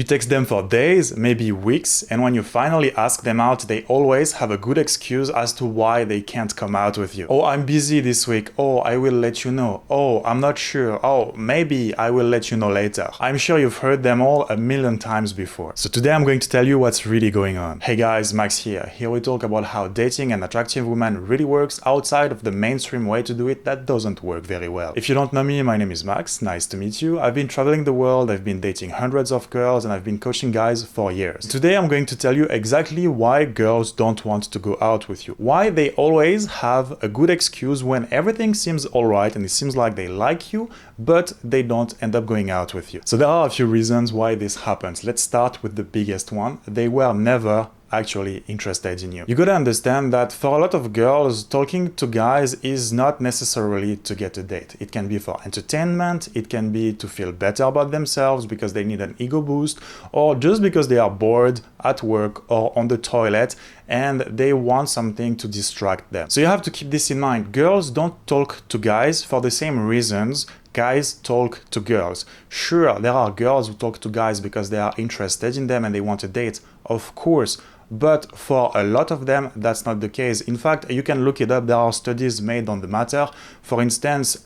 You text them for days, maybe weeks, and when you finally ask them out, they always have a good excuse as to why they can't come out with you. Oh, I'm busy this week. Oh, I will let you know. Oh, I'm not sure. Oh, maybe I will let you know later. I'm sure you've heard them all a million times before. So today I'm going to tell you what's really going on. Hey guys, Max here. Here we talk about how dating an attractive woman really works outside of the mainstream way to do it that doesn't work very well. If you don't know me, my name is Max. Nice to meet you. I've been traveling the world, I've been dating hundreds of girls, and I've been coaching guys for years. Today I'm going to tell you exactly why girls don't want to go out with you. Why they always have a good excuse when everything seems alright and it seems like they like you, but they don't end up going out with you. So there are a few reasons why this happens. Let's start with the biggest one. They were never actually interested in you. You gotta understand that for a lot of girls, talking to guys is not necessarily to get a date. It can be for entertainment, it can be to feel better about themselves because they need an ego boost, or just because they are bored at work or on the toilet and they want something to distract them. So you have to keep this in mind. Girls don't talk to guys for the same reasons guys talk to girls. Sure, there are girls who talk to guys because they are interested in them and they want a date, of course. But for a lot of them, that's not the case. In fact, you can look it up. There are studies made on the matter. For instance,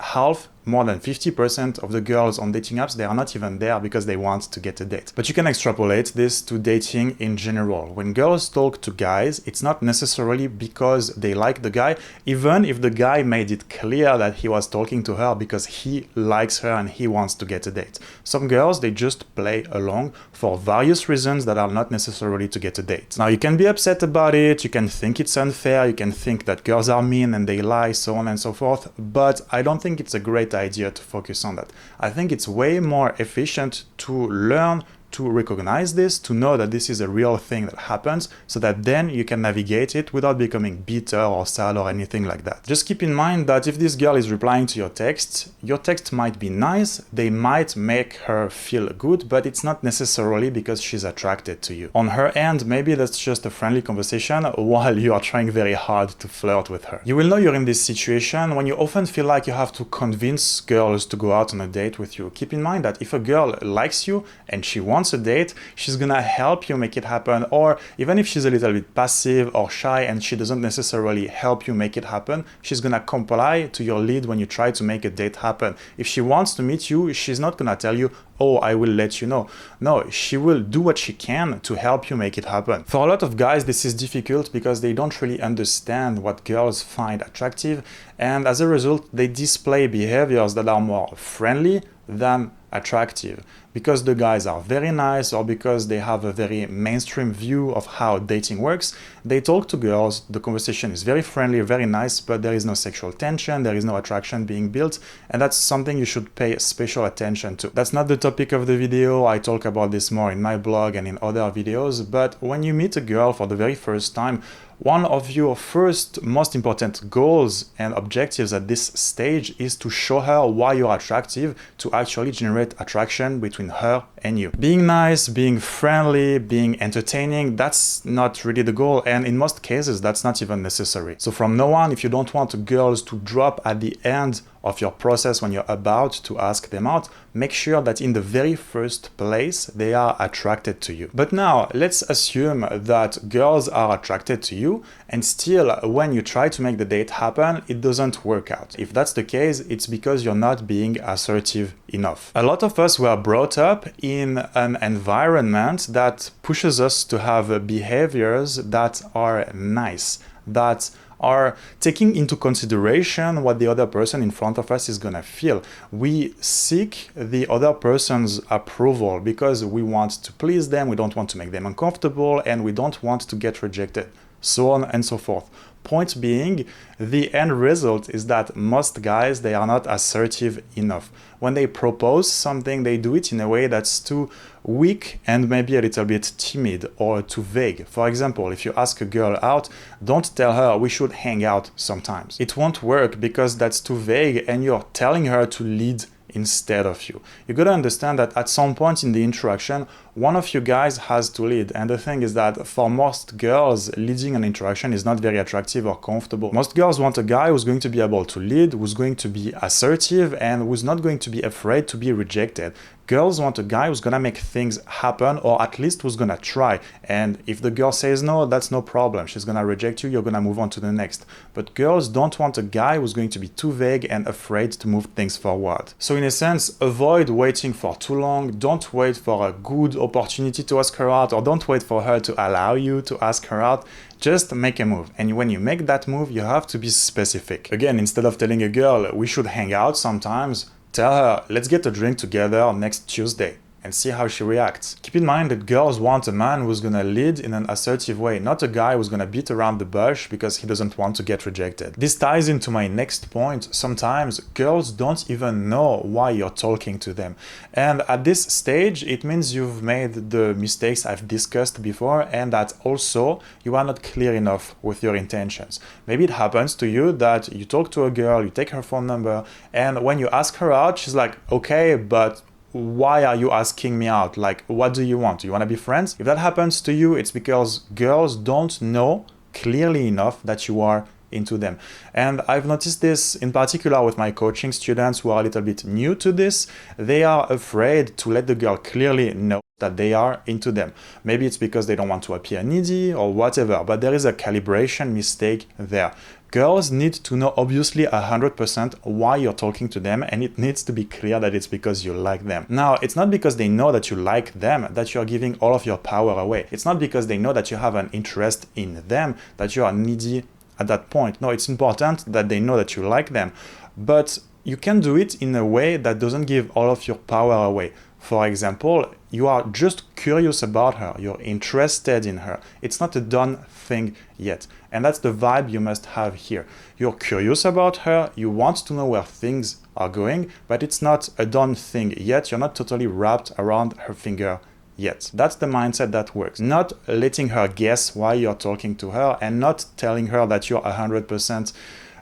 more than 50% of the girls on dating apps, they are not even there because they want to get a date. But you can extrapolate this to dating in general. When girls talk to guys, it's not necessarily because they like the guy, even if the guy made it clear that he was talking to her because he likes her and he wants to get a date. Some girls, they just play along for various reasons that are not necessarily to get a date. Now, you can be upset about it, you can think it's unfair, you can think that girls are mean and they lie, so on and so forth, but I don't think it's a great idea to focus on that. I think it's way more efficient to learn to recognize this, to know that this is a real thing that happens, so that then you can navigate it without becoming bitter or sad or anything like that. Just keep in mind that if this girl is replying to your text might be nice, they might make her feel good, but it's not necessarily because she's attracted to you. On her end, maybe that's just a friendly conversation while you are trying very hard to flirt with her. You will know you're in this situation when you often feel like you have to convince girls to go out on a date with you. Keep in mind that if a girl likes you and she wants a date, she's gonna help you make it happen, or even if she's a little bit passive or shy and she doesn't necessarily help you make it happen, she's gonna comply to your lead when you try to make a date happen. If she wants to meet you, she's not gonna tell you, oh, I will let you know. No, she will do what she can to help you make it happen. For a lot of guys, this is difficult because they don't really understand what girls find attractive, and as a result, they display behaviors that are more friendly than attractive. Because the guys are very nice or because they have a very mainstream view of how dating works, they talk to girls, the conversation is very friendly, very nice, but there is no sexual tension, there is no attraction being built, and that's something you should pay special attention to. That's not the topic of the video, I talk about this more in my blog and in other videos, but when you meet a girl for the very first time, one of your first most important goals and objectives at this stage is to show her why you're attractive, to actually generate attraction between her and you. Being nice, being friendly, being entertaining, that's not really the goal, and in most cases that's not even necessary. So from now on, if you don't want girls to drop at the end of your process when you're about to ask them out, make sure that in the very first place they are attracted to you. But now let's assume that girls are attracted to you and still when you try to make the date happen, it doesn't work out. If that's the case, it's because you're not being assertive enough. A lot of us were brought up in an environment that pushes us to have behaviors that are nice, that are taking into consideration what the other person in front of us is gonna feel. We seek the other person's approval because we want to please them, we don't want to make them uncomfortable, and we don't want to get rejected, so on and so forth. Point being, the end result is that most guys, they are not assertive enough. When they propose something, they do it in a way that's too weak and maybe a little bit timid or too vague. For example, if you ask a girl out, don't tell her we should hang out sometimes. It won't work because that's too vague and you're telling her to lead instead of you. You gotta understand that at some point in the interaction, one of you guys has to lead. And the thing is that for most girls, leading an interaction is not very attractive or comfortable. Most girls want a guy who's going to be able to lead, who's going to be assertive, and who's not going to be afraid to be rejected. Girls want a guy who's gonna make things happen, or at least who's gonna try. And if the girl says no, that's no problem. She's gonna reject you, you're gonna move on to the next. But girls don't want a guy who's going to be too vague and afraid to move things forward. So in a sense, avoid waiting for too long. Don't wait for a good opportunity to ask her out, or don't wait for her to allow you to ask her out. Just make a move. And when you make that move, you have to be specific. Again, instead of telling a girl, we should hang out sometimes, tell her, let's get a drink together next Tuesday and see how she reacts. Keep in mind that girls want a man who's gonna lead in an assertive way, not a guy who's gonna beat around the bush because he doesn't want to get rejected. This ties into my next point. Sometimes girls don't even know why you're talking to them. And at this stage, it means you've made the mistakes I've discussed before, and that also you are not clear enough with your intentions. Maybe it happens to you that you talk to a girl, you take her phone number, and when you ask her out, she's like, okay, but why are you asking me out? Like, what do you want? Do you want to be friends? If that happens to you, it's because girls don't know clearly enough that you are into them. And I've noticed this in particular with my coaching students who are a little bit new to this. They are afraid to let the girl clearly know that they are into them. Maybe it's because they don't want to appear needy or whatever, but there is a calibration mistake there. Girls need to know obviously 100% why you're talking to them, and it needs to be clear that it's because you like them. Now, it's not because they know that you like them that you're giving all of your power away. It's not because they know that you have an interest in them that you are needy at that point. No, it's important that they know that you like them, but you can do it in a way that doesn't give all of your power away. For example, you are just curious about her, you're interested in her. It's not a done thing yet. And that's the vibe you must have here. You're curious about her, you want to know where things are going, but it's not a done thing yet. You're not totally wrapped around her finger yet. That's the mindset that works. Not letting her guess why you're talking to her, and not telling her that you're 100%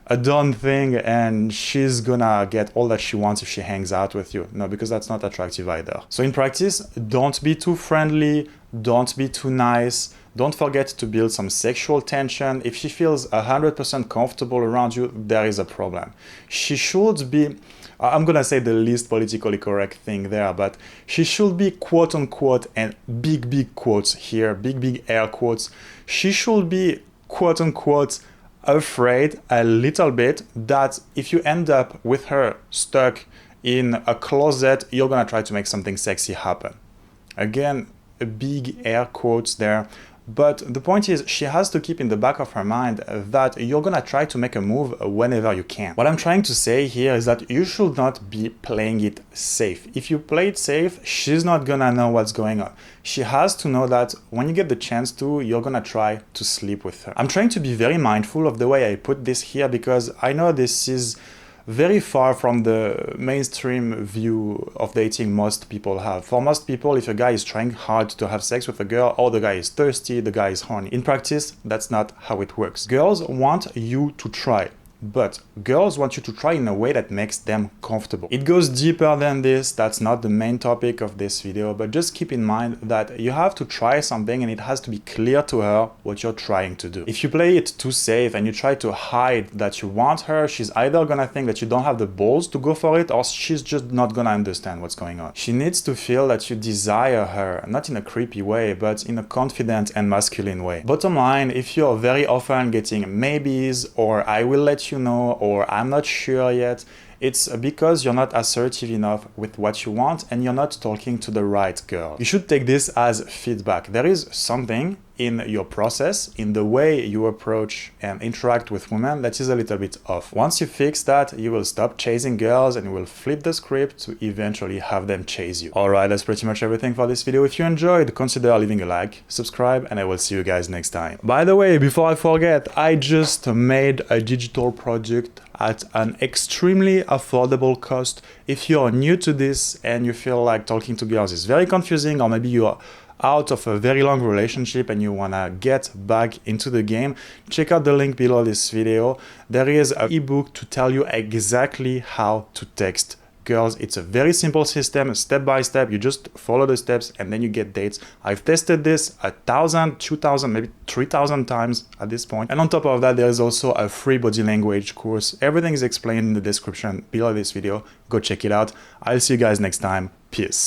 a done thing and she's gonna get all that she wants if she hangs out with you. No, because that's not attractive either. So in practice, don't be too friendly, don't be too nice, don't forget to build some sexual tension. If she feels 100% comfortable around you, there is a problem. She should be, I'm gonna say the least politically correct thing there, but she should be quote unquote, and big quotes here, big air quotes, she should be quote unquote afraid a little bit that if you end up with her stuck in a closet, you're gonna try to make something sexy happen. Again, big air quotes there. But the point is, she has to keep in the back of her mind that you're gonna try to make a move whenever you can. What I'm trying to say here is that you should not be playing it safe. If you play it safe, she's not gonna know what's going on. She has to know that when you get the chance to, you're gonna try to sleep with her. I'm trying to be very mindful of the way I put this here, because I know this is very far from the mainstream view of dating most people have. For most people, if a guy is trying hard to have sex with a girl, oh, the guy is thirsty, the guy is horny. In practice, that's not how it works. Girls want you to try. But girls want you to try in a way that makes them comfortable. It goes deeper than this. That's not the main topic of this video, but just keep in mind that you have to try something and it has to be clear to her what you're trying to do. If you play it too safe and you try to hide that you want her, she's either gonna think that you don't have the balls to go for it, or she's just not gonna understand what's going on. She needs to feel that you desire her, not in a creepy way, but in a confident and masculine way. Bottom line, if you're very often getting maybes, or I will let you know, or I'm not sure yet, it's because you're not assertive enough with what you want and you're not talking to the right girl. You should take this as feedback. There is something in your process, in the way you approach and interact with women, that is a little bit off. Once you fix that, you will stop chasing girls and you will flip the script to eventually have them chase you. Alright, that's pretty much everything for this video. If you enjoyed, consider leaving a like, subscribe, and I will see you guys next time. By the way, before I forget, I just made a digital project at an extremely affordable cost. If you're new to this and you feel like talking to girls is very confusing, or maybe you are out of a very long relationship and you wanna get back into the game, check out the link below this video. There is an ebook to tell you exactly how to text Girls, it's a very simple system, step by step. You just follow the steps and then you get dates. I've tested this 1,000, 2,000, maybe 3,000 times at this point. And on top of that, there is also a free body language course. Everything is explained in the description below this video. Go check it out. I'll see you guys next time. Peace.